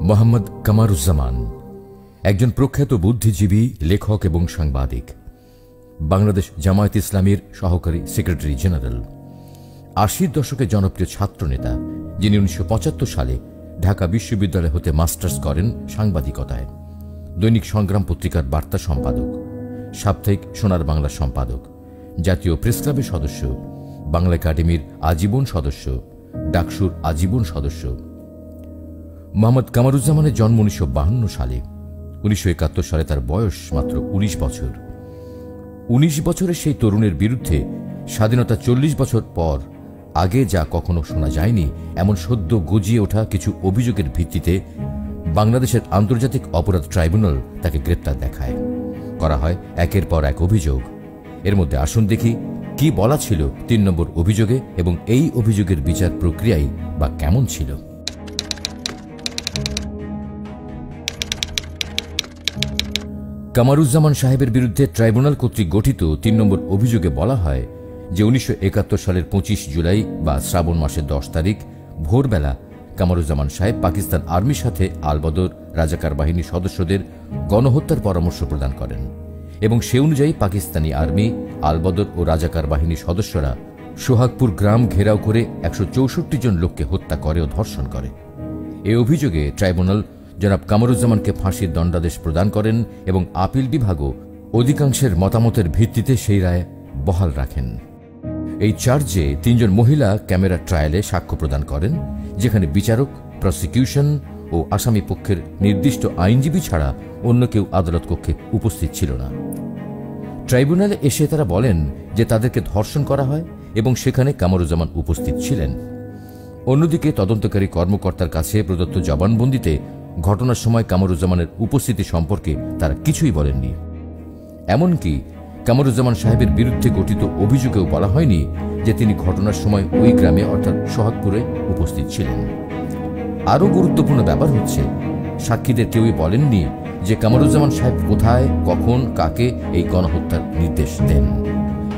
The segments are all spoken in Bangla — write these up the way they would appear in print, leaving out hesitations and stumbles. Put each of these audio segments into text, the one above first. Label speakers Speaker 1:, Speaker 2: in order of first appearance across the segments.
Speaker 1: মোহাম্মদ কামারুজ্জামান একজন প্রখ্যাত বুদ্ধিজীবী, লেখক এবং সাংবাদিক, বাংলাদেশ জামায়াত ইসলামীর সহকারী সেক্রেটারি জেনারেল, ৮০ দশকে জনপ্রিয় ছাত্রনেতা, যিনি ১৯৭৫ সালে ঢাকা বিশ্ববিদ্যালয় হতে মাস্টার্স করেন সাংবাদিকতায়, দৈনিক সংগ্রাম পত্রিকার বার্তা সম্পাদক, সাপ্তাহিক সোনার বাংলা সম্পাদক, জাতীয় প্রেসক্লাবের সদস্য, বাংলা একাডেমির আজীবন সদস্য, ডাকসুর আজীবন সদস্য। মোহাম্মদ কামারুজ্জামানের জন্ম ১৯৫২ সালে। ১৯৭১ সালে তার বয়স মাত্র ১৯ বছর। ১৯ বছরের সেই তরুণের বিরুদ্ধে স্বাধীনতা ৪০ বছর পর আগে যা কখনো শোনা যায়নি এমন সদ্য গজিয়ে ওঠা কিছু অভিযোগের ভিত্তিতে বাংলাদেশের আন্তর্জাতিক অপরাধ ট্রাইব্যুনাল তাকে গ্রেপ্তার দেখায়। করা হয় একের পর এক অভিযোগ। এর মধ্যে আসুন দেখি কি বলা ছিল ৩ নম্বর অভিযোগে এবং এই অভিযোগের বিচার প্রক্রিয়াই বা কেমন ছিল। কামারুজ্জামান সাহেবের বিরুদ্ধে ট্রাইব্যুনাল কর্তৃক গঠিত ৩ নম্বর অভিযোগে বলা হয় যে ১৯৭১ সালের ২৫ জুলাই বা শ্রাবণ মাসের ১০ তারিখ ভোরবেলা কামারুজ্জামান সাহেব পাকিস্তান আর্মির সাথে আলবদর রাজাকার বাহিনীর সদস্যদের গণহত্যার পরামর্শ প্রদান করেন এবং সে অনুযায়ী পাকিস্তানি আর্মি, আলবদর ও রাজাকার বাহিনীর সদস্যরা সোহাগপুর গ্রাম ঘেরাও করে ১৬৪ জন লোককে হত্যা করে ও ধর্ষণ করে। এই অভিযোগে ট্রাইব্যুনাল জনাব কামারুজ্জামানকে ফাঁসির দণ্ডাদেশ প্রদান করেন এবং আপিল বিভাগও অধিকাংশের মতামতের ভিত্তিতে সেই রায় বহাল রাখেন। এই চার্জে ৩ জন মহিলা ক্যামেরা ট্রায়ালে সাক্ষ্য প্রদান করেন, যেখানে বিচারক, প্রসিকিউশন ও আসামি পক্ষের নির্দিষ্ট আইনজীবী ছাড়া অন্য কেউ আদালত কক্ষে উপস্থিত ছিল না। ট্রাইব্যুনালে এসে তারা বলেন যে তাদেরকে ধর্ষণ করা হয় এবং সেখানে কামারুজ্জামান উপস্থিত ছিলেন। অন্যদিকে তদন্তকারী কর্মকর্তার কাছে প্রদত্ত জবানবন্দিতে ঘটনার সময় কামারুজ্জামানের উপস্থিতি সম্পর্কে তারা কিছুই বলেননি। এমনকি কামারুজ্জামান সাহেবের বিরুদ্ধে গঠিত অভিযোগেও বলা হয়নি যে তিনি ঘটনার সময় ওই গ্রামে অর্থাৎ সোহাগপুরে উপস্থিত ছিলেন। আরও গুরুত্বপূর্ণ ব্যাপার হচ্ছে, সাক্ষীদের কেউই বলেননি যে কামারুজ্জামান সাহেব কোথায়, কখন, কাকে এই গণহত্যার নির্দেশ দেন।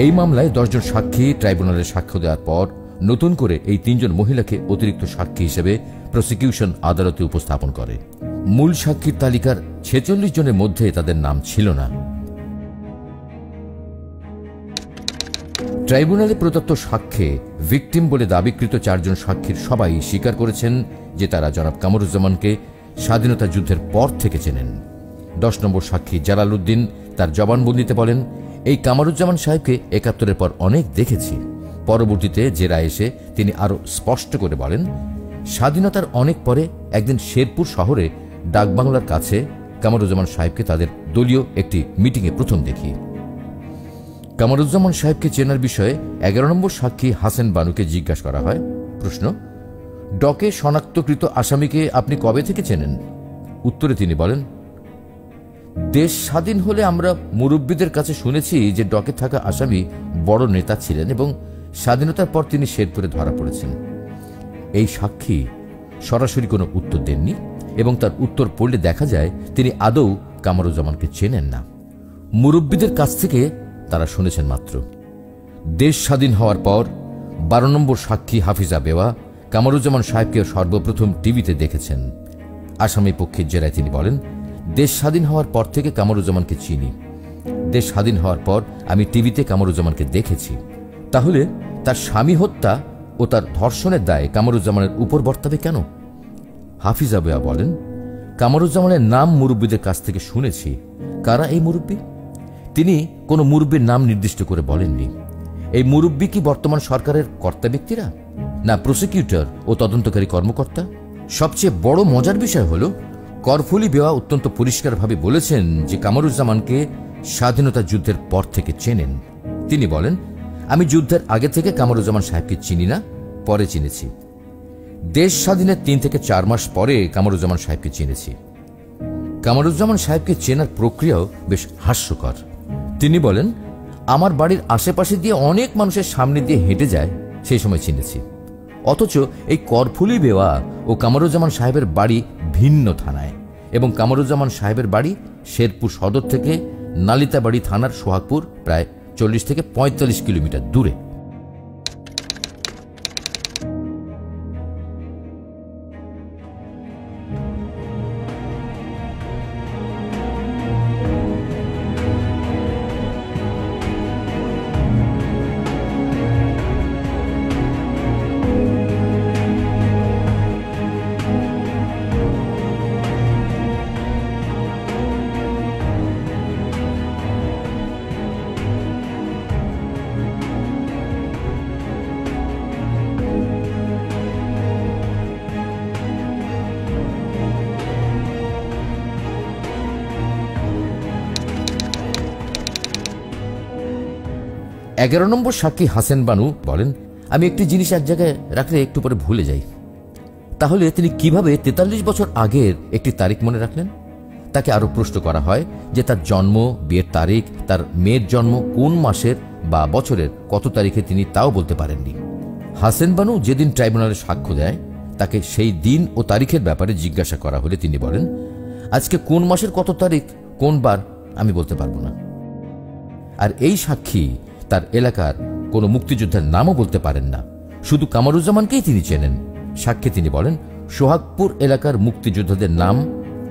Speaker 1: এই মামলায় ১০ জন সাক্ষী ট্রাইব্যুনালে সাক্ষ্য দেওয়ার পর নতুন করে এই ৩ জন মহিলাকে অতিরিক্ত সাক্ষী হিসেবে প্রসিকিউশন আদালতে উপস্থাপন করে। মূল সাক্ষীর তালিকার ৪৬ জনের মধ্যে তাদের নাম ছিল না। ট্রাইব্যুনালে প্রদত্ত সাক্ষ্যে ভিকটিম বলে দাবিকৃত ৪ জন সাক্ষীর সবাই স্বীকার করেছেন যে তারা জনাব কামারুজ্জামানকে স্বাধীনতা যুদ্ধের পর থেকে চেনেন। ১০ নম্বর সাক্ষী জালাল উদ্দিন তার জবানবন্দিতে বলেন, এই কামারুজ্জামান সাহেবকে ৭১-এর পর অনেক দেখেছি। পরবর্তীতে জেরায় এসে তিনি আরও স্পষ্ট করে বলেন, স্বাধীনতার অনেক পরে একদিন শেরপুর শহরে ডাকবাংলার কাছে কামারুজ্জামান সাহেবকে তাদের দলীয় একটি মিটিংয়ে প্রথম দেখি। কামারুজ্জামান সাহেবকে চেনার বিষয়ে ১১ নম্বর সাক্ষী হাসেন বানুকে জিজ্ঞাসা করা হয়। প্রশ্ন, ডকে শনাক্তকৃত আসামিকে আপনি কবে থেকে চেনেন? উত্তরে তিনি বলেন, দেশ স্বাধীন হলে আমরা মুরব্বীদের কাছে শুনেছি যে ডকে থাকা আসামি বড় নেতা ছিলেন এবং স্বাধীনতার পর তিনি শেরপুরে ধরা পড়েছেন। এই সাক্ষী সরাসরি কোনো উত্তর দেননি এবং তার উত্তর পড়লে দেখা যায় তিনি আদৌ কামারুজ্জামানকে চেনেন না। মুরব্বীদের কাছ থেকে তারা শুনেছেন মাত্র। দেশ স্বাধীন হওয়ার পর ১২ নম্বর সাক্ষী হাফিজা বেওয়া কামারুজ্জামান সাহেবকে সর্বপ্রথম টিভিতে দেখেছেন। আসামি পক্ষের জেরায় তিনি বলেন, দেশ স্বাধীন হওয়ার পর থেকে কামারুজ্জামানকে চিনি। দেশ স্বাধীন হওয়ার পর আমি টিভিতে কামারুজ্জামানকে দেখেছি। তাহলে তার স্বামী হত্যা ও তার ধর্ষণের দায় কামারুজ্জামানের উপর বর্তাবে কেন? হাফিজা বেওয়া বলেন, কামারুজ্জামানের নাম মুরব্বীদের কাছ থেকে শুনেছি। কারা এই মুরব্বী? তিনি কোনো মুরব্বীর নাম নির্দিষ্ট করে বলেননি। এই মুরব্বী কি বর্তমান সরকারের কর্তা ব্যক্তিরা, না প্রসিকিউটর ও তদন্তকারী কর্মকর্তা? সবচেয়ে বড় মজার বিষয় হল, করফুলি বেওয়া অত্যন্ত পরিষ্কারভাবে বলেছেন যে কামারুজ্জামানকে স্বাধীনতা যুদ্ধের পর থেকে চেনেন। তিনি বলেন, আমি যুদ্ধের আগে থেকে কামারুজ্জামান সাহেবকে চিনি না, পরে চিনেছি। দেশ স্বাধীনের ৩ থেকে ৪ মাস পরে কামারুজ্জামান সাহেবকে চিনেছি। কামারুজ্জামান সাহেবকে চেনার প্রক্রিয়াও বেশ হাস্যকর। তিনি বলেন, আমার বাড়ির আশেপাশে দিয়ে অনেক মানুষের সামনে দিয়ে হেঁটে যায়, সেই সময় চিনেছি। অথচ এই করফুলি বেওয়া ও কামারুজ্জামান সাহেবের বাড়ি ভিন্ন থানায় এবং কামারুজ্জামান সাহেবের বাড়ি শেরপুর সদর থেকে নালিতাবাড়ি থানার সোহাগপুর প্রায় ৪০ থেকে ৪৫ কিলোমিটার দূরে। 11 নম্বর সাক্ষী হাসেন বানু বলেন, আমি একটি জিনিস এক জায়গায় রাখলে একটু পরে ভুলে যাই। তাহলে তিনি কিভাবে 43 বছর আগের একটি তারিখ মনে রাখলেন? তাকে আরো প্রশ্ন করা হয় যে তার জন্ম, বিয়ের তারিখ, তার মেয়ের জন্ম কোন মাসের বা বছরের কত তারিখে তিনি তাও বলতে পারেননি। হাসেন বানু যেদিন ট্রাইব্যুনালে সাক্ষ্য দেয় তাকে সেই দিন ও তারিখের ব্যাপারে জিজ্ঞাসা করা হলে তিনি বলেন, আজকে কোন মাসের কত তারিখ, কোন বার আমি বলতে পারবো না। আর এই সাক্ষী তার এলাকার কোনো মুক্তিযোদ্ধার নামও বলতে পারেন না, শুধু কামরুজ্জামানকেই তিনি চেনেন। সাক্ষী তিনি বলেন, সোহাগপুর এলাকার মুক্তিযোদ্ধাদের নাম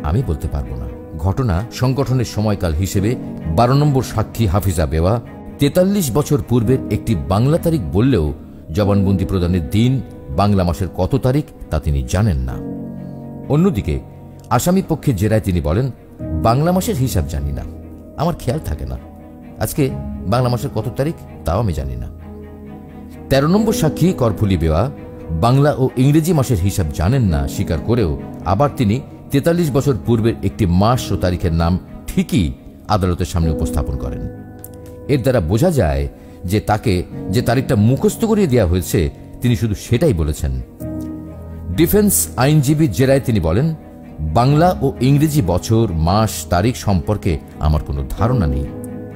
Speaker 1: আমি বলতে পারবো না। ঘটনা সংগঠনের সময়কাল হিসেবে 12 নম্বর সাক্ষী হাফিজা বেওয়া 43 বছর পূর্বের একটি বাংলা তারিখ বললেও জবানবন্দি প্রদানের দিন, বাংলা মাসের কত তারিখ তা তিনি জানেন না। অন্যদিকে আসামি পক্ষের জেরায় তিনি বলেন, বাংলা মাসের হিসাব জানি না, আমার খেয়াল থাকে না, আজকে বাংলা মাসের কত তারিখ তাও আমি জানি না। 13 নম্বর সাক্ষী করফুলি বেওয়া বাংলা ও ইংরেজি মাসের হিসাব জানেন না স্বীকার করেও আবার তিনি 43 বছর পূর্বের একটি মাস ও তারিখের নাম ঠিকই আদালতের সামনে উপস্থাপন করেন। এর দ্বারা বোঝা যায় যে তাকে যে তারিখটা মুখস্থ করিয়ে দেওয়া হয়েছে তিনি শুধু সেটাই বলেছেন। ডিফেন্স আইনজীবী জেরায় তিনি বলেন, বাংলা ও ইংরেজি বছর, মাস, তারিখ সম্পর্কে আমার কোনো ধারণা নেই।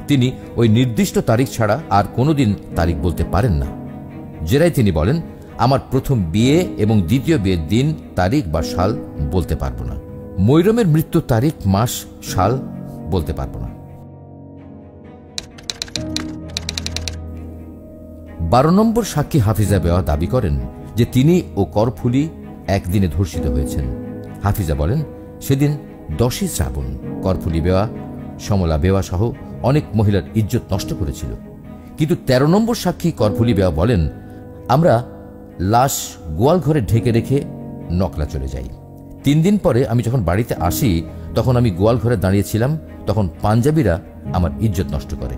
Speaker 1: তিনি ওই নির্দিষ্ট তারিখ ছাড়া আর কোনোদিন তারিখ বলতে পারেন না। জেরায় তিনি বলেন, আমার প্রথম বিয়ে এবং দ্বিতীয় বিয়ের দিন, তারিখ বা সাল বলতে পারবো না। মৈরমের মৃত্যুর তারিখ, মাস, সাল বলতে পারবো না। 12 নম্বর সাক্ষী হাফিজা বেওয়া দাবি করেন যে তিনি ও করফুলি একদিনে ধর্ষিত হয়েছেন। হাফিজা বলেন, সেদিন 10ই শ্রাবণ করফুলি বেওয়া, সমলা বেওয়া সহ অনেক মহিলার ইজ্জত নষ্ট করেছিল। কিন্তু 13 নম্বর সাক্ষী করফুলি বেওয়া বলেন, আমরা লাশ গোয়াল ঘরে ঢেকে রেখে নকলা চলে যাই। 3 দিন পরে আমি যখন বাড়িতে আসি তখন আমি গোয়াল ঘরে দাঁড়িয়েছিলাম, তখন পাঞ্জাবিরা আমার ইজ্জত নষ্ট করে।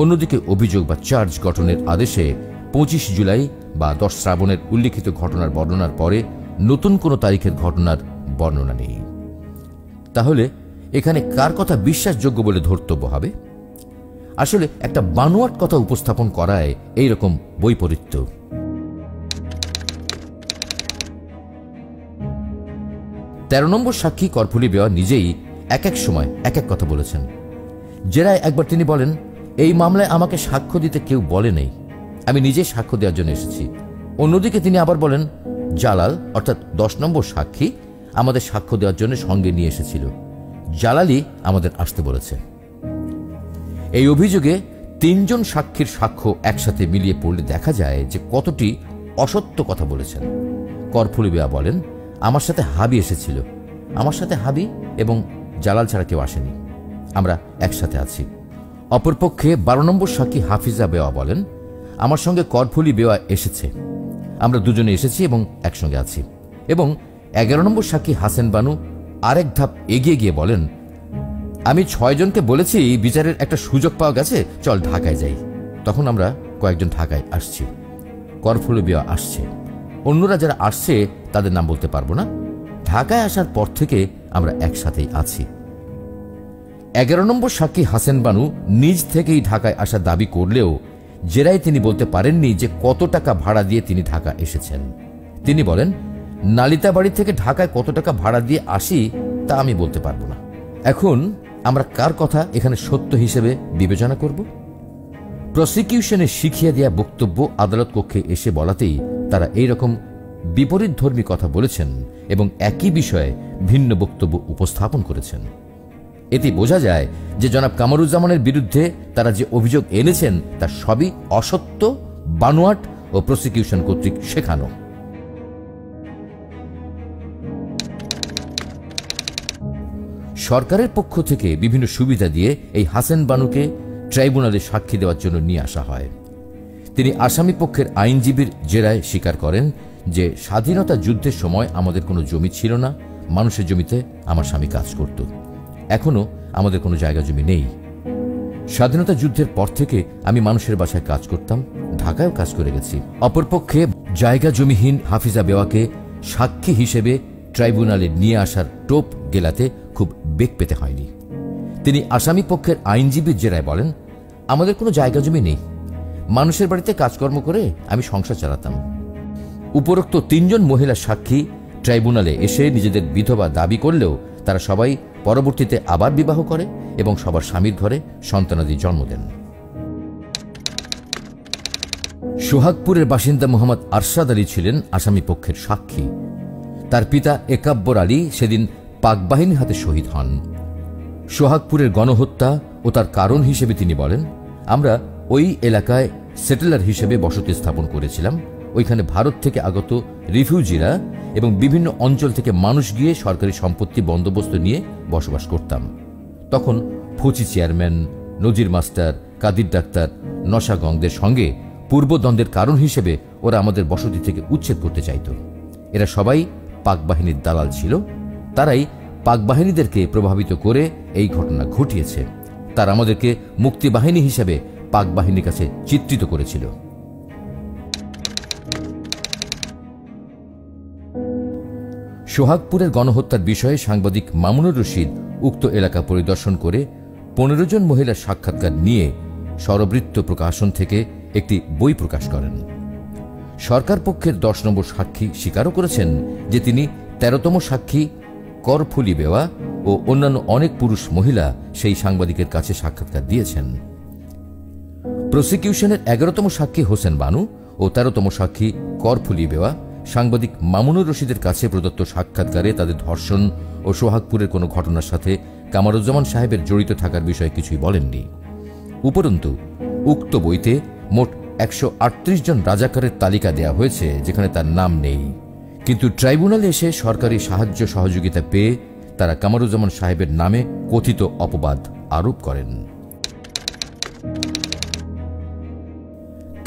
Speaker 1: অন্যদিকে অভিযোগ বা চার্জ গঠনের আদেশে 25 জুলাই বা 10 শ্রাবণের উল্লিখিত ঘটনার বর্ণনার পরে নতুন কোনো তারিখের ঘটনার বর্ণনা নেই। তাহলে এখানে কার কথা বিশ্বাসযোগ্য বলে ধর্তব্য হবে? আসলে একটা বানোয়াট কথা উপস্থাপন করায় এইরকম বৈপরীত্য। 13 নম্বর সাক্ষী করফুলি বেওয়া নিজেই এক এক সময় এক এক কথা বলেছেন। জেরায় একবার তিনি বলেন, এই মামলায় আমাকে সাক্ষ্য দিতে কেউ বলে নেই, আমি নিজে সাক্ষ্য দেওয়ার জন্য এসেছি। অন্যদিকে তিনি আবার বলেন, জালাল অর্থাৎ 10 নম্বর সাক্ষী আমাদের সাক্ষ্য দেওয়ার জন্য সঙ্গে নিয়ে এসেছিল, জালালই আমাদের আসতে বলেছে। এই অভিযোগে 3 জন সাক্ষীর সাক্ষ্য একসাথে মিলিয়ে পড়লে দেখা যায় যে কতটি অসত্য কথা বলেছেন। করফুলি বেওয়া বলেন, আমার সাথে হাবি এসেছিল, আমার সাথে হাবি এবং জালাল ছাড়া কেউ আসেনি, আমরা একসাথে আছি। অপরপক্ষে 12 নম্বর সাক্ষী হাফিজা বেওয়া বলেন, আমার সঙ্গে করফুলি বেওয়া এসেছে, আমরা দুজনে এসেছি এবং একসঙ্গে আছি। এবং 11 নম্বর সাক্ষী হাসেন বানু আরেক ধাপ এগিয়ে গিয়ে বলেন, আমি 6 জনকে বলেছি বিচারের একটা সুযোগ পাওয়া গেছে, চল ঢাকায় যাই। তখন আমরা কয়েকজন ঢাকায় আসছি, করফুলি বেওয়া আসছে, অন্যরা যারা আসছে তাদের নাম বলতে পারবো না। ঢাকায় আসার পর থেকে আমরা একসাথেই আছি। 11 নম্বর সাক্ষী হাসেন বানু নিজ থেকেই ঢাকায় আসার দাবি করলেও জেরায় তিনি বলতে পারেননি যে কত টাকা ভাড়া দিয়ে তিনি ঢাকা এসেছেন। তিনি বলেন, নালিতাবাড়ি থেকে ঢাকায় কত টাকা ভাড়া দিয়ে আসি তা আমি বলতে পারবো না। এখন আমরা কার কথা এখানে সত্য হিসেবে বিবেচনা করব? প্রসিকিউশনে শিখিয়ে দেয়া বক্তব্য আদালত কক্ষে এসে বলাতেই তারা এইরকম বিপরীতধর্মী কথা বলেছেন এবং একই বিষয়ে ভিন্ন বক্তব্য উপস্থাপন করেছেন। এতে বোঝা যায় যে জনাব কামরুজ্জামানের বিরুদ্ধে তারা যে অভিযোগ এনেছেন তা সবই অসত্য, বানোয়াট ও প্রসিকিউশন কর্তৃক শেখানো। সরকারের পক্ষ থেকে বিভিন্ন সুবিধা দিয়ে এই হাসেন বানুকে ট্রাইব্যুনালে সাক্ষী দেওয়ার জন্য নিয়ে আসা হয়। তিনি আসামি পক্ষের আইনজীবীর জেরায় স্বীকার করেন যে স্বাধীনতা যুদ্ধের সময় আমাদের কোনো জমি ছিল না, মানুষের জমিতে আমার স্বামী কাজ করত, এখনো আমাদের কোনো জায়গা জমি নেই। স্বাধীনতা যুদ্ধের পর থেকে আমি মানুষের বাসায় কাজ করতাম, ঢাকায়ও কাজ করে গেছি। অপরপক্ষে জায়গা জমিহীন হাফিজা বেওয়াকে সাক্ষী হিসেবে ট্রাইব্যুনালে নিয়ে আসার টোপ গেলাতে খুব বেগ পেতে হয়নি। তিনি আসামি পক্ষের আইনজীবীর জেরায় বলেন, আমাদের কোনো জায়গা জমি নেই, মানুষের বাড়িতে কাজকর্ম করে আমি সংসার চালাতাম। উপরোক্ত 3 জন মহিলা সাক্ষী ট্রাইব্যুনালে এসে নিজেদের বিধবা দাবি করলেও তারা সবাই পরবর্তীতে আবার বিবাহ করে এবং সবার স্বামীর ঘরে সন্তানাদি জন্ম দেন। সোহাগপুরের বাসিন্দা মোহাম্মদ আরশাদ আলী ছিলেন আসামি পক্ষের সাক্ষী। তার পিতা একাব্বর আলী সেদিন পাক বাহিনীর হাতে শহীদ হন। সোহাগপুরের গণহত্যা ও তার কারণ হিসেবে তিনি বলেন, আমরা ওই এলাকায় সেটেলার হিসেবে বসতি স্থাপন করেছিলাম। ওইখানে ভারত থেকে আগত রিফিউজিরা এবং বিভিন্ন অঞ্চল থেকে মানুষ গিয়ে সরকারি সম্পত্তি বন্দোবস্ত নিয়ে বসবাস করতাম। তখন ফৌজি চেয়ারম্যান, নজির মাস্টার, কাদির ডাক্তার, নশাগংদের সঙ্গে পূর্বদ্বন্দ্বের কারণ হিসেবে ওরা আমাদের বসতি থেকে উচ্ছেদ করতে চাইত। এরা সবাই পাক বাহিনীর দালাল ছিল। তারাই পাক বাহিনীদেরকে প্রভাবিত করে এই ঘটনা ঘটিয়েছে। তারা আমাদেরকে মুক্তিবাহিনী হিসেবে পাক বাহিনীর কাছে চিত্রিত করেছিল। সোহাগপুরের গণহত্যার বিষয়ে সাংবাদিক মামুনুর রশিদ উক্ত এলাকা পরিদর্শন করে 15 জন মহিলার সাক্ষাৎকার নিয়ে স্বরবৃত্ত প্রকাশন থেকে একটি বই প্রকাশ করেন। সরকার পক্ষের 10 নম্বর সাক্ষী স্বীকারও করেছেন যে তিনি 13তম সাক্ষী করফুলি বেওয়া ও অন্যান্য অনেক পুরুষ মহিলা সেই সাংবাদিকের কাছে সাক্ষাৎকার দিয়েছেন। প্রসিকিউশনের 11তম সাক্ষী হোসেন বানু ও 13তম সাক্ষী করফুলি বেওয়া সাংবাদিক মামুনুর রশিদের কাছে প্রদত্ত সাক্ষাৎকারে তাদের ধর্ষণ ও সোহাগপুরের কোনো ঘটনার সাথে কামারুজ্জামান সাহেবের জড়িত থাকার বিষয়ে কিছুই বলেননি। উপরন্তু উক্ত বইতে মোট 138 জন রাজাকারের তালিকা দেয়া হয়েছে, যেখানে তার নাম নেই। কিন্তু ট্রাইব্যুনালে এসে সরকারি সাহায্য সহযোগিতা পেয়ে তারা কামারুজ্জামান সাহেবের নামে কথিত অপবাদ আরোপ করেন।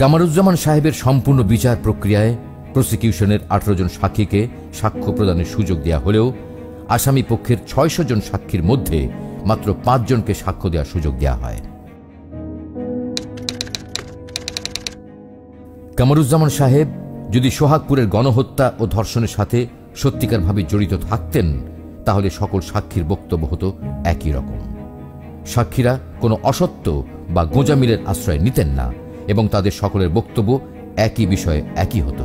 Speaker 1: কামারুজ্জামান সাহেবের সম্পূর্ণ বিচার প্রক্রিয়ায় প্রসিকিউশনের 18 জন সাক্ষীকে সাক্ষ্য প্রদানের সুযোগ দেওয়া হলেও আসামি পক্ষের 600 জন সাক্ষীর মধ্যে মাত্র 5 জনকে সাক্ষ্য দেওয়ার সুযোগ দেওয়া হয়। কামারুজ্জামান সাহেব যদি সোহাগপুরের গণহত্যা ও ধর্ষণের সাথে সত্যিকারভাবে জড়িত থাকতেন, তাহলে সকল সাক্ষীর বক্তব্য হতো একই রকম। সাক্ষীরা কোনো অসত্য বা গোঁজামিলের আশ্রয় নিতেন না এবং তাদের সকলের বক্তব্য একই বিষয়ে একই হতো।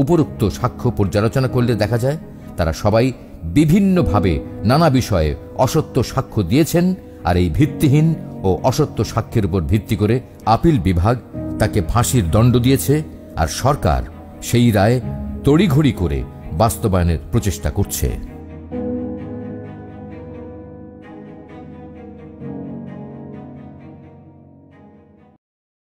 Speaker 1: উপরোক্ত সাক্ষ্য পর্যালোচনা করলে দেখা যায় তারা সবাই বিভিন্নভাবে নানা বিষয়ে অসত্য সাক্ষ্য দিয়েছেন, আর এই ভিত্তিহীন ও অসত্য সাক্ষ্যের উপর ভিত্তি করে আপিল বিভাগ তাকে ফাঁসির দণ্ড দিয়েছে, আর সরকার সেই রায় তড়িঘড়ি করে বাস্তবায়নের প্রচেষ্টা করছে।